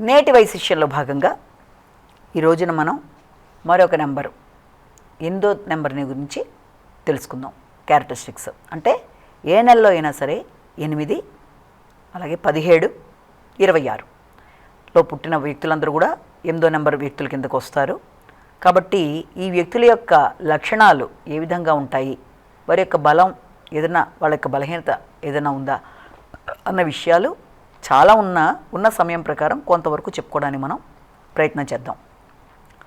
నేటి వైశిష్యంలో భాగంగా ఈ రోజున మనం మరొక నెంబరు 8వ నెంబర్ని గురించి తెలుసుకుందాం. క్యారెక్టరిస్టిక్స్ అంటే ఏ నెలలో అయినా సరే 8, అలాగే 17, 26లో పుట్టిన వ్యక్తులందరూ కూడా 8వ నెంబర్ వ్యక్తుల కిందకు వస్తారు. కాబట్టి ఈ వ్యక్తుల యొక్క లక్షణాలు ఏ విధంగా ఉంటాయి, వారి యొక్క బలం ఏదైనా, వాళ్ళ యొక్క బలహీనత ఏదైనా ఉందా అన్న విషయాలు చాలా ఉన్న సమయం ప్రకారం కొంతవరకు చెప్పుకోవడానికి మనం ప్రయత్నం చేద్దాం.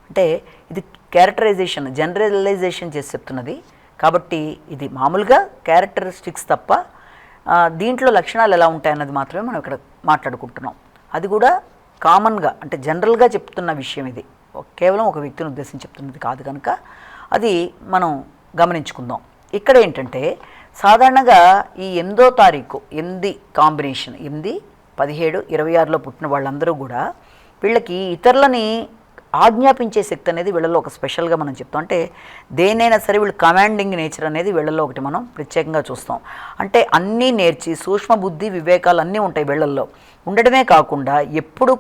అంటే ఇది క్యారెక్టరైజేషన్, జనరలైజేషన్ చేసి చెప్తున్నది కాబట్టి ఇది మామూలుగా క్యారెక్టరిస్టిక్స్ తప్ప దీంట్లో లక్షణాలు ఎలా ఉంటాయన్నది మాత్రమే మనం ఇక్కడ మాట్లాడుకుంటున్నాం. అది కూడా కామన్గా అంటే జనరల్గా చెప్తున్న విషయం, ఇది కేవలం ఒక వ్యక్తిని ఉద్దేశించి చెప్తున్నది కాదు కనుక అది మనం గమనించుకుందాం. ఇక్కడ ఏంటంటే సాధారణంగా ఈ 8వ తారీఖు 8 కాంబినేషన్ 8, 17, 26లో పుట్టిన వాళ్ళందరూ కూడా వీళ్ళకి ఇతరులని ఆజ్ఞాపించే శక్తి అనేది వీళ్ళలో ఒక స్పెషల్గా మనం చెప్తాం. అంటే దేనైనా సరే వీళ్ళు కమాండింగ్ నేచర్ అనేది వీళ్ళల్లో ఒకటి మనం ప్రత్యేకంగా చూస్తాం. అంటే అన్నీ నేర్చి సూక్ష్మ బుద్ధి వివేకాలు అన్నీ ఉంటాయి వీళ్ళల్లో. ఉండడమే కాకుండా ఎప్పుడు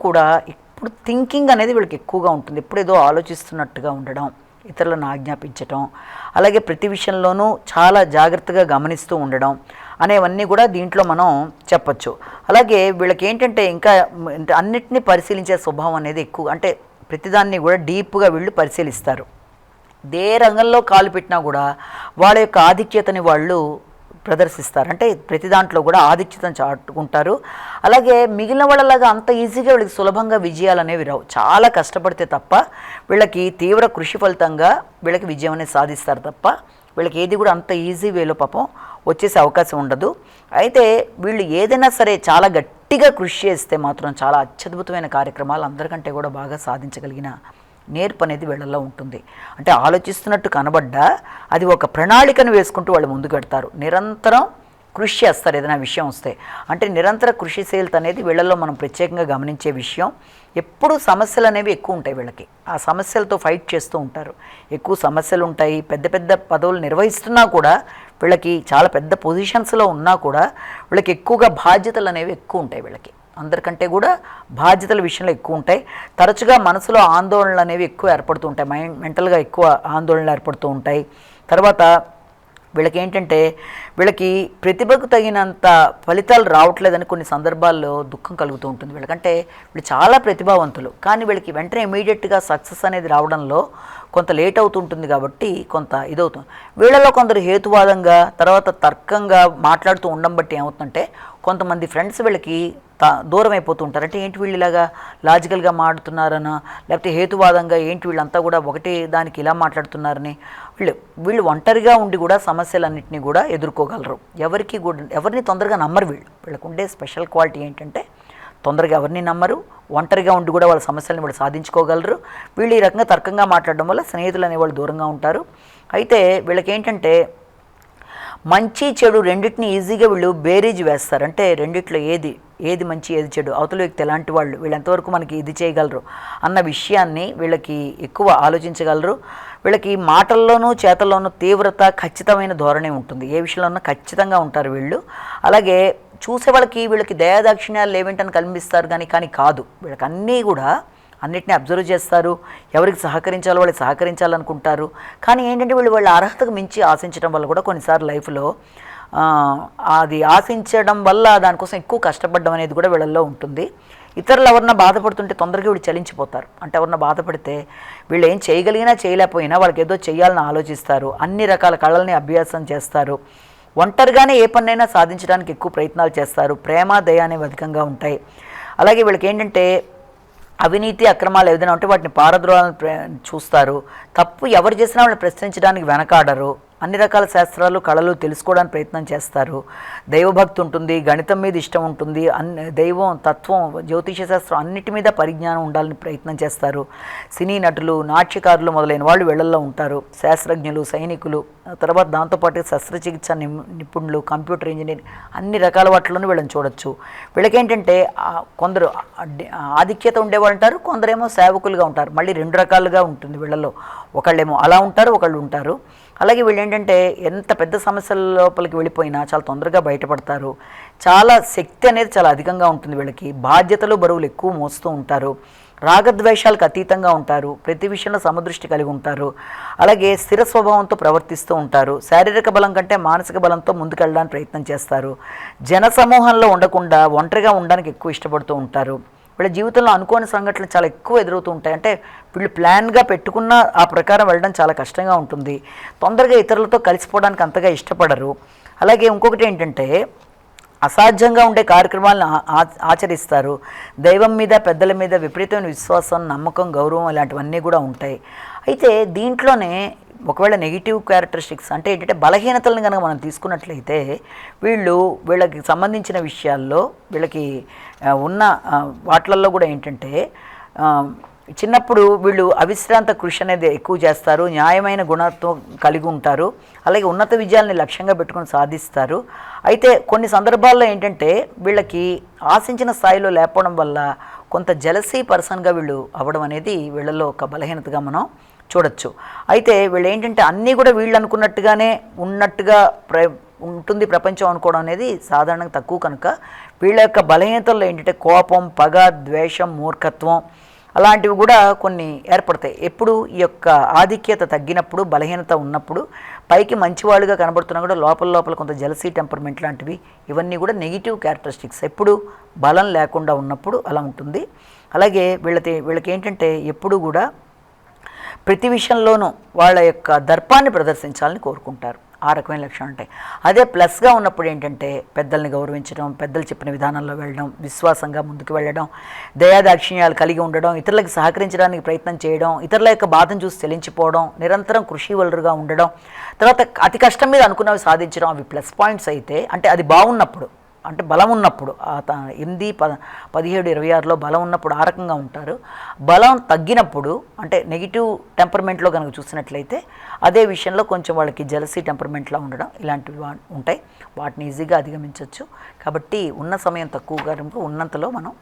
థింకింగ్ అనేది వీళ్ళకి ఎక్కువగా ఉంటుంది. ఎప్పుడు ఏదో ఆలోచిస్తున్నట్టుగా ఉండడం, ఇతరులను ఆజ్ఞాపించటం, అలాగే ప్రతి విషయంలోనూ చాలా జాగ్రత్తగా గమనిస్తూ ఉండడం అనేవన్నీ కూడా దీంట్లో మనం చెప్పచ్చు. అలాగే వీళ్ళకి ఏంటంటే ఇంకా అన్నిటినీ పరిశీలించే స్వభావం అనేది ఎక్కువ, అంటే ప్రతిదాన్ని కూడా డీప్గా వీళ్ళు పరిశీలిస్తారు. ఏ రంగంలో కాలు పెట్టినా కూడా వాళ్ళ యొక్క ఆధిక్యతని వాళ్ళు ప్రదర్శిస్తారు. అంటే ప్రతి దాంట్లో కూడా ఆధిక్యతను చాటుకుంటారు. అలాగే మిగిలిన వాళ్ళలాగా అంత ఈజీగా వీళ్ళకి సులభంగా విజయాలు అనేవి రావు. చాలా కష్టపడితే తప్ప వీళ్ళకి తీవ్ర కృషి ఫలితంగా వీళ్ళకి విజయం అనేది సాధిస్తారు తప్ప వీళ్ళకి ఏది కూడా అంత ఈజీ వేలో పాపం వచ్చేసే అవకాశం ఉండదు. అయితే వీళ్ళు ఏదైనా సరే చాలా గట్టిగా కృషి చేస్తే మాత్రం చాలా అత్యద్భుతమైన కార్యక్రమాలు అందరికంటే కూడా బాగా సాధించగలిగిన నేర్పు అనేది వీళ్ళల్లో ఉంటుంది. అంటే ఆలోచిస్తున్నట్టు కనబడ్డా అది ఒక ప్రణాళికను వేసుకుంటూ వాళ్ళు ముందుకు పెడతారు. నిరంతరం కృషి చేస్తారు ఏదైనా విషయం వస్తే. అంటే నిరంతర కృషిశీలత అనేది వీళ్ళల్లో మనం ప్రత్యేకంగా గమనించే విషయం. ఎప్పుడు సమస్యలు అనేవి ఎక్కువ ఉంటాయి వీళ్ళకి. ఆ సమస్యలతో ఫైట్ చేస్తూ ఉంటారు. ఎక్కువ సమస్యలు ఉంటాయి. పెద్ద పెద్ద పదవులు నిర్వహిస్తున్నా కూడా వీళ్ళకి చాలా పెద్ద పొజిషన్స్లో ఉన్నా కూడా వీళ్ళకి ఎక్కువగా బాధ్యతలు అనేవి ఎక్కువ ఉంటాయి. వీళ్ళకి అందరికంటే కూడా బాధ్యతల విషయంలో ఎక్కువ ఉంటాయి. తరచుగా మనసులో ఆందోళనలు అనేవి ఎక్కువ ఏర్పడుతూ ఉంటాయి. మెంటల్గా ఎక్కువ ఆందోళనలు ఏర్పడుతూ ఉంటాయి. తర్వాత వీళ్ళకి ఏంటంటే వీళ్ళకి ప్రతిభకు తగినంత ఫలితాలు రావట్లేదని కొన్ని సందర్భాల్లో దుఃఖం కలుగుతూ ఉంటుంది. వీళ్ళకంటే వీళ్ళు చాలా ప్రతిభావంతులు, కానీ వీళ్ళకి వెంటనే ఇమీడియట్గా సక్సెస్ అనేది రావడంలో కొంత లేట్ అవుతుంటుంది కాబట్టి కొంత ఇదవుతుంది. వీళ్ళలో కొందరు హేతువాదంగా తర్వాత తర్కంగా మాట్లాడుతూ ఉండడం బట్టి ఏమవుతుందంటే కొంతమంది ఫ్రెండ్స్ వీళ్ళకి దూరం అయిపోతూ ఉంటారు. అంటే ఏంటి వీళ్ళు ఇలాగా లాజికల్గా మాట్లాడుతున్నారనా, లేకపోతే హేతువాదంగా ఏంటి వీళ్ళంతా కూడా ఒకటి దానికి ఇలా మాట్లాడుతున్నారని వీళ్ళు ఒంటరిగా ఉండి కూడా సమస్యలన్నింటినీ కూడా ఎదుర్కోగలరు. ఎవరిని తొందరగా నమ్మరు. వీళ్ళకు ఉండే స్పెషల్ క్వాలిటీ ఏంటంటే తొందరగా ఎవరిని నమ్మరు, ఒంటరిగా ఉండి కూడా వాళ్ళ సమస్యలను వీళ్ళు సాధించుకోగలరు. వీళ్ళు ఈ రకంగా తర్కంగా మాట్లాడడం వల్ల స్నేహితులు అనేవాళ్ళు దూరంగా ఉంటారు. అయితే వీళ్ళకి ఏంటంటే మంచి చెడు రెండింటిని ఈజీగా వీళ్ళు బేరీజ్ వేస్తారు. అంటే రెండిట్లో ఏది మంచి ఏది చెడు, అవతల వ్యక్తి ఎలాంటి వాళ్ళు, వీళ్ళు ఎంతవరకు మనకి ఇది చేయగలరు అన్న విషయాన్ని వీళ్ళకి ఎక్కువ ఆలోచించగలరు. వీళ్ళకి మాటల్లోనూ చేతల్లోనూ తీవ్రత, ఖచ్చితమైన ధోరణి ఉంటుంది. ఏ విషయంలోనూ ఖచ్చితంగా ఉంటారు వీళ్ళు. అలాగే చూసే వీళ్ళకి దయాదాక్షిణ్యాలు లేవేంటని కనిపిస్తారు కానీ కాదు. వీళ్ళకి అన్నిటినీ అబ్జర్వ్ చేస్తారు. ఎవరికి సహకరించాలో వాళ్ళకి సహకరించాలనుకుంటారు. కానీ ఏంటంటే వాళ్ళ అర్హతకు మించి ఆశించడం వల్ల కూడా కొన్నిసార్లు లైఫ్లో అది ఆశించడం వల్ల దానికోసం ఎక్కువ కష్టపడడం అనేది కూడా వీళ్ళల్లో ఉంటుంది. ఇతరులు ఎవరన్నా బాధపడుతుంటే తొందరగా వీళ్ళు చలించిపోతారు. అంటే ఎవరన్నా బాధపడితే వీళ్ళు ఏం చేయగలిగినా చేయలేకపోయినా వాళ్ళకి ఏదో చేయాలని ఆలోచిస్తారు. అన్ని రకాల కళల్ని అభ్యాసం చేస్తారు. ఒంటరిగానే ఏ పనైనా సాధించడానికి ఎక్కువ ప్రయత్నాలు చేస్తారు. ప్రేమ, దయ అనేవి అధికంగా ఉంటాయి. అలాగే వీళ్ళకి ఏంటంటే అవినీతి, అక్రమాలు ఏదైనా ఉంటే వాటిని పారద్రోలాలను చూస్తారు. తప్పు ఎవరు చేసినా వాళ్ళని ప్రశ్నించడానికి వెనకాడరు. అన్ని రకాల శాస్త్రాలు, కళలు తెలుసుకోవడానికి ప్రయత్నం చేస్తారు. దైవభక్తి ఉంటుంది, గణితం మీద ఇష్టం ఉంటుంది, దైవం, తత్వం, జ్యోతిష శాస్త్రం అన్నిటి మీద పరిజ్ఞానం ఉండాలని ప్రయత్నం చేస్తారు. సినీ నటులు, నాట్యకారులు మొదలైన వాళ్ళు వీళ్ళల్లో ఉంటారు. శాస్త్రజ్ఞులు, సైనికులు, తర్వాత దాంతోపాటు శస్త్రచికిత్స నిపుణులు, కంప్యూటర్ ఇంజనీరింగ్ అన్ని రకాల వాటిలోనూ వీళ్ళని చూడొచ్చు. వీళ్ళకేంటంటే కొందరు ఆధిక్యత ఉండేవాళ్ళు ఉంటారు, కొందరేమో సేవకులుగా ఉంటారు. మళ్ళీ 2 రకాలుగా ఉంటుంది వీళ్ళలో. ఒకళ్ళేమో అలా ఉంటారు, ఒకళ్ళు ఉంటారు. అలాగే వీళ్ళు ఏంటంటే ఎంత పెద్ద సమస్యల లోపలికి వెళ్ళిపోయినా చాలా తొందరగా బయటపడతారు. చాలా శక్తి అనేది చాలా అధికంగా ఉంటుంది వీళ్ళకి. బాధ్యతలు బరువులు ఎక్కువ మోస్తూ ఉంటారు. రాగద్వేషాలకు అతీతంగా ఉంటారు. ప్రతి విషయంలో సమదృష్టి కలిగి ఉంటారు. అలాగే స్థిర స్వభావంతో ప్రవర్తిస్తూ ఉంటారు. శారీరక బలం కంటే మానసిక బలంతో ముందుకెళ్ళడానికి ప్రయత్నం చేస్తారు. జన సమూహంలో ఉండకుండా ఒంటరిగా ఉండడానికి ఎక్కువ ఇష్టపడుతూ ఉంటారు. వీళ్ళ జీవితంలో అనుకోని సంఘటనలు చాలా ఎక్కువ ఎదురవుతూ ఉంటాయి. అంటే వీళ్ళు ప్లాన్గా పెట్టుకున్న ఆ ప్రకారం వెళ్ళడం చాలా కష్టంగా ఉంటుంది. తొందరగా ఇతరులతో కలిసిపోవడానికి అంతగా ఇష్టపడరు. అలాగే ఇంకొకటి ఏంటంటే అసాధ్యంగా ఉండే కార్యక్రమాలను ఆచరిస్తారు. దైవం మీద, పెద్దల మీద విపరీతమైన విశ్వాసం, నమ్మకం, గౌరవం ఇలాంటివన్నీ కూడా ఉంటాయి. అయితే దీంట్లోనే ఒకవేళ నెగిటివ్ క్యారెక్టరిస్టిక్స్ అంటే ఏంటంటే బలహీనతలను కనుక మనం తీసుకున్నట్లయితే వీళ్ళకి సంబంధించిన విషయాల్లో వీళ్ళకి ఉన్న వాటిల్లో కూడా ఏంటంటే చిన్నప్పుడు వీళ్ళు అవిశ్రాంత కృషి అనేది ఎక్కువ చేస్తారు. న్యాయమైన గుణత్వం కలిగి ఉంటారు. అలాగే ఉన్నత విజయాల్ని లక్ష్యంగా పెట్టుకొని సాధిస్తారు. అయితే కొన్ని సందర్భాల్లో ఏంటంటే వీళ్ళకి ఆశించిన స్థాయిలో లేకపోవడం వల్ల కొంత జెలసీ పర్సన్గా వీళ్ళు అవ్వడం అనేది వీళ్ళలో ఒక బలహీనతగా మనం చూడొచ్చు. అయితే వీళ్ళు ఏంటంటే అన్నీ కూడా వీళ్ళు అనుకున్నట్టుగానే ఉన్నట్టుగా ఉంటుంది ప్రపంచం అనుకోవడం అనేది సాధారణంగా తక్కువ కనుక వీళ్ళ యొక్క బలహీనతల్లో ఏంటంటే కోపం, పగ, ద్వేషం, మూర్ఖత్వం అలాంటివి కూడా కొన్ని ఏర్పడతాయి. ఎప్పుడు ఈ యొక్క ఆధిక్యత తగ్గినప్పుడు, బలహీనత ఉన్నప్పుడు, పైకి మంచివాళ్ళుగా కనబడుతున్నా కూడా లోపల కొంత జెలసీ టెంపర్మెంట్ లాంటివి ఇవన్నీ కూడా నెగిటివ్ క్యారెక్టరిస్టిక్స్. ఎప్పుడు బలం లేకుండా ఉన్నప్పుడు అలా ఉంటుంది. అలాగే వీళ్ళకి ఏంటంటే ఎప్పుడు కూడా ప్రతి విషయంలోనూ వాళ్ళ యొక్క దర్పాన్ని ప్రదర్శించాలని కోరుకుంటారు. ఆ రకమైన లక్షణాలు ఉంటాయి. అదే ప్లస్గా ఉన్నప్పుడు ఏంటంటే పెద్దల్ని గౌరవించడం, పెద్దలు చెప్పిన విధానంలో వెళ్ళడం, విశ్వాసంగా ముందుకు వెళ్ళడం, దయాదాక్షిణ్యాలు కలిగి ఉండడం, ఇతరులకు సహకరించడానికి ప్రయత్నం చేయడం, ఇతరుల యొక్క బాధను చూసి చెలించిపోవడం, నిరంతరం కృషి వలరుగా ఉండడం, తర్వాత అతి కష్టం మీద అనుకున్నవి సాధించడం, అవి ప్లస్ పాయింట్స్ అయితే అంటే అది బాగున్నప్పుడు, అంటే బలం ఉన్నప్పుడు 8, 17, 26లో బలం ఉన్నప్పుడు ఆ రకంగా ఉంటారు. బలం తగ్గినప్పుడు అంటే నెగిటివ్ టెంపర్మెంట్లో కనుక చూసినట్లయితే అదే విషయంలో కొంచెం వాళ్ళకి జెలసీ టెంపర్మెంట్లో ఉండడం ఇలాంటివి ఉంటాయి. వాటిని ఈజీగా అధిగమించవచ్చు. కాబట్టి ఉన్న సమయం తక్కువగా ఉన్నంతలో మనం